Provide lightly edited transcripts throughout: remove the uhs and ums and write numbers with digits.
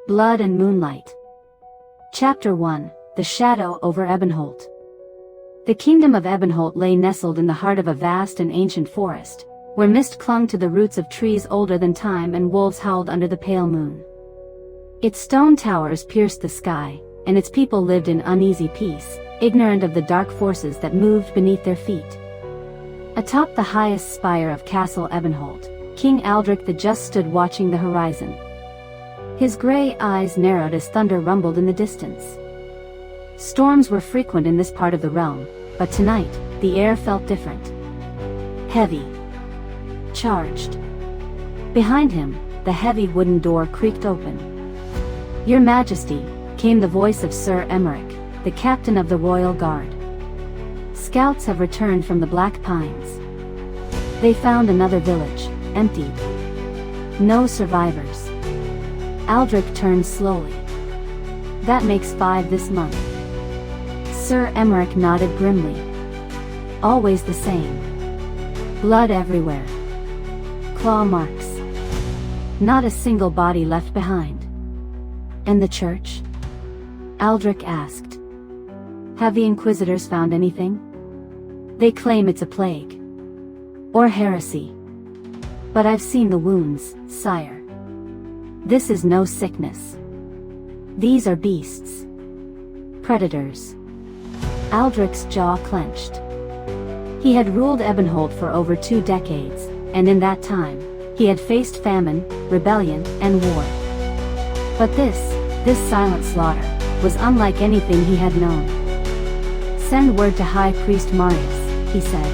Blood and Moonlight. Chapter 1. The Shadow over Ebonholt. The kingdom of Ebonholt lay nestled in the heart of a vast and ancient forest, where mist clung to the roots of trees older than time and wolves howled under the pale moon. Its stone towers pierced the sky, and its people lived in uneasy peace, ignorant of the dark forces that moved beneath their feet. Atop the highest spire of Castle Ebonholt, King Aldrich the Just stood watching the horizon. His gray eyes narrowed as thunder rumbled in the distance. Storms were frequent in this part of the realm, but tonight, the air felt different. Heavy. Charged. Behind him, the heavy wooden door creaked open. "Your Majesty," came the voice of Sir Emmerich, the captain of the Royal Guard. "Scouts have returned from the Black Pines. They found another village, emptied. No survivors." Aldrich turned slowly. "That makes 5 this month." Sir Emmerich nodded grimly. "Always the same. Blood everywhere. Claw marks. Not a single body left behind." "And the church?" Aldrich asked. "Have the Inquisitors found anything?" "They claim it's a plague. Or heresy. But I've seen the wounds, sire. This is no sickness. These are beasts. Predators." Aldrich's jaw clenched. He had ruled Ebonholt for over 2 decades, and in that time, he had faced famine, rebellion, and war. But this silent slaughter, was unlike anything he had known. "Send word to High Priest Marius," he said.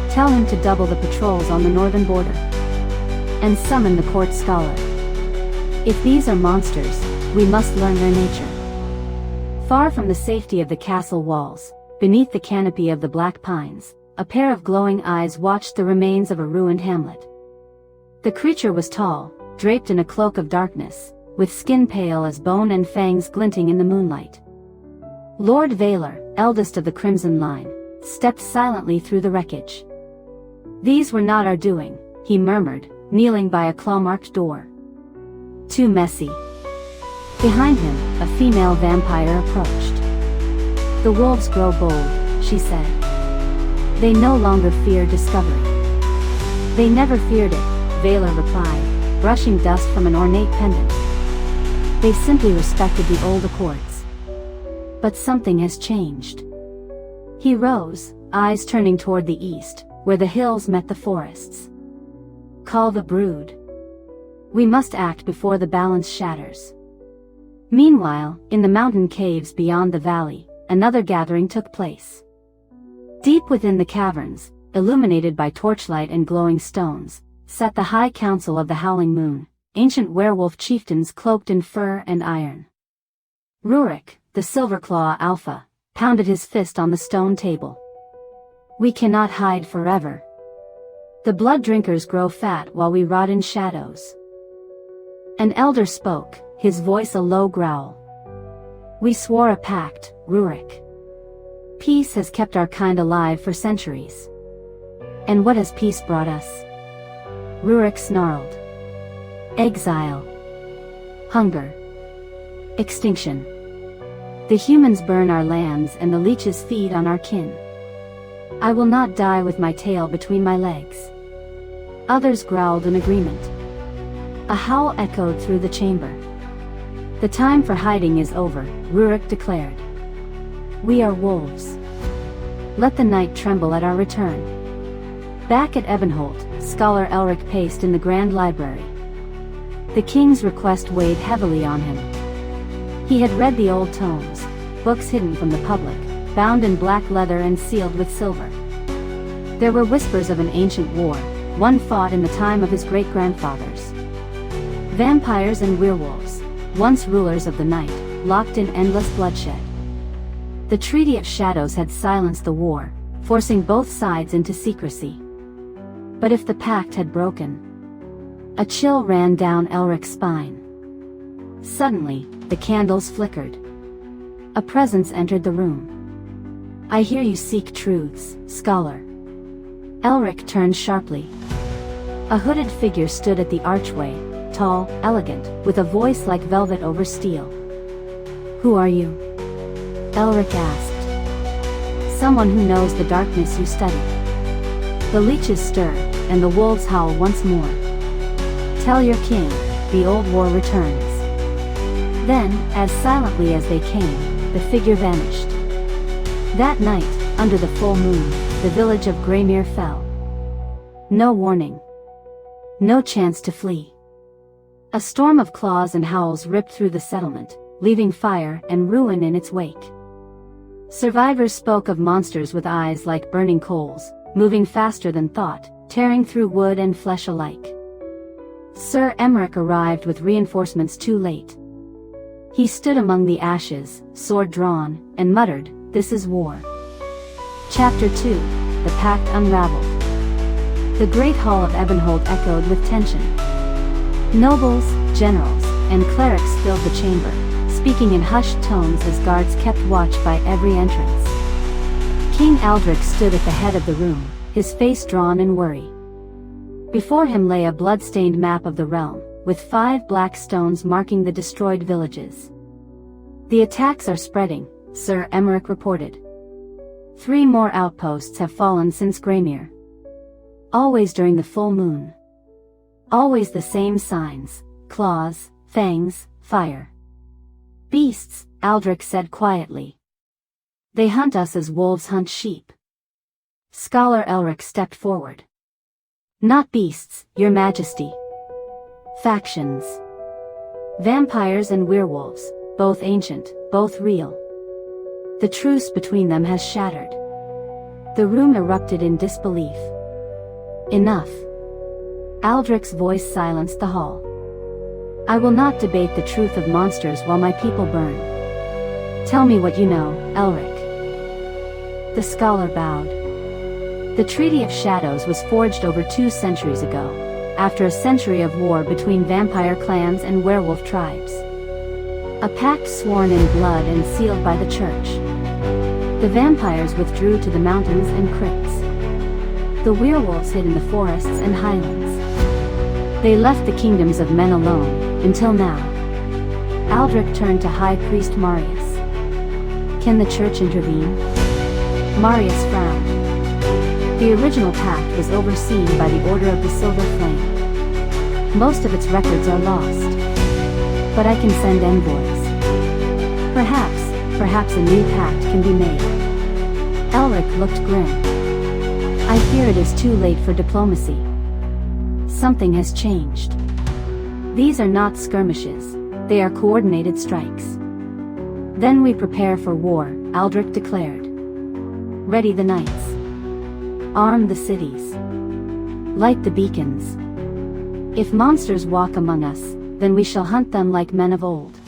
"Tell him to double the patrols on the northern border. And summon the court scholar. If these are monsters, we must learn their nature." Far from the safety of the castle walls, beneath the canopy of the Black Pines, a pair of glowing eyes watched the remains of a ruined hamlet. The creature was tall, draped in a cloak of darkness, with skin pale as bone and fangs glinting in the moonlight. Lord Vaylor, eldest of the Crimson Line, stepped silently through the wreckage. "These were not our doing," he murmured, kneeling by a claw-marked door. "Too messy." Behind him, a female vampire approached. "The wolves grow bold," she said. "They no longer fear discovery." "They never feared it," Vaylor replied, brushing dust from an ornate pendant. "They simply respected the old accords. But something has changed." He rose, eyes turning toward the east, where the hills met the forests. "Call the brood. We must act before the balance shatters." Meanwhile, in the mountain caves beyond the valley, another gathering took place. Deep within the caverns, illuminated by torchlight and glowing stones, sat the High Council of the Howling Moon, ancient werewolf chieftains cloaked in fur and iron. Rurik, the Silverclaw Alpha, pounded his fist on the stone table. "We cannot hide forever. The blood drinkers grow fat while we rot in shadows." An elder spoke, his voice a low growl. "We swore a pact, Rurik. Peace has kept our kind alive for centuries. And what has peace brought us?" Rurik snarled. "Exile. Hunger. Extinction. The humans burn our lands and the leeches feed on our kin. I will not die with my tail between my legs." Others growled in agreement. A howl echoed through the chamber. "The time for hiding is over," Rurik declared. "We are wolves. Let the night tremble at our return." Back at Ebonholt, Scholar Elric paced in the Grand Library. The king's request weighed heavily on him. He had read the old tomes, books hidden from the public, bound in black leather and sealed with silver. There were whispers of an ancient war, one fought in the time of his great-grandfathers. Vampires and werewolves, once rulers of the night, locked in endless bloodshed. The Treaty of Shadows had silenced the war, forcing both sides into secrecy. But if the pact had broken... A chill ran down Elric's spine. Suddenly, the candles flickered. A presence entered the room. "I hear you seek truths, scholar." Elric turned sharply. A hooded figure stood at the archway, tall, elegant, with a voice like velvet over steel. "Who are you?" Elric asked. "Someone who knows the darkness you study." The leeches stir, and the wolves howl once more. "Tell your king, the old war returns." Then, as silently as they came, the figure vanished. That night, under the full moon, the village of Greymere fell. No warning. No chance to flee. A storm of claws and howls ripped through the settlement, leaving fire and ruin in its wake. Survivors spoke of monsters with eyes like burning coals, moving faster than thought, tearing through wood and flesh alike. Sir Emeric arrived with reinforcements too late. He stood among the ashes, sword drawn, and muttered, "This is war." Chapter 2, The Pact Unraveled. The great hall of Ebonholt echoed with tension. Nobles, generals, and clerics filled the chamber, speaking in hushed tones as guards kept watch by every entrance. King Aldric stood at the head of the room, his face drawn in worry. Before him lay a blood-stained map of the realm, with 5 black stones marking the destroyed villages. "The attacks are spreading," Sir Emeric reported. 3 more outposts have fallen since Greymere. Always during the full moon. Always the same signs: claws, fangs, fire. "Beasts," Aldric said quietly. "They hunt us as wolves hunt sheep." Scholar Elric stepped forward. "Not beasts, your majesty. Factions. Vampires and werewolves, both ancient, both real. The truce between them has shattered." The room erupted in disbelief. "Enough." Aldric's voice silenced the hall. "I will not debate the truth of monsters while my people burn. Tell me what you know, Elric." The scholar bowed. "The Treaty of Shadows was forged over 2 centuries ago, after a century of war between vampire clans and werewolf tribes. A pact sworn in blood and sealed by the church. The vampires withdrew to the mountains and crypts. The werewolves hid in the forests and highlands. They left the kingdoms of men alone, until now." Aldric turned to High Priest Marius. "Can the church intervene?" Marius frowned. "The original pact was overseen by the Order of the Silver Flame. Most of its records are lost. But I can send envoys. Perhaps a new pact can be made." Elric looked grim. "I fear it is too late for diplomacy. Something has changed. These are not skirmishes, they are coordinated strikes." "Then we prepare for war," Aldric declared. "Ready the knights. Arm the cities. Light the beacons. If monsters walk among us, then we shall hunt them like men of old."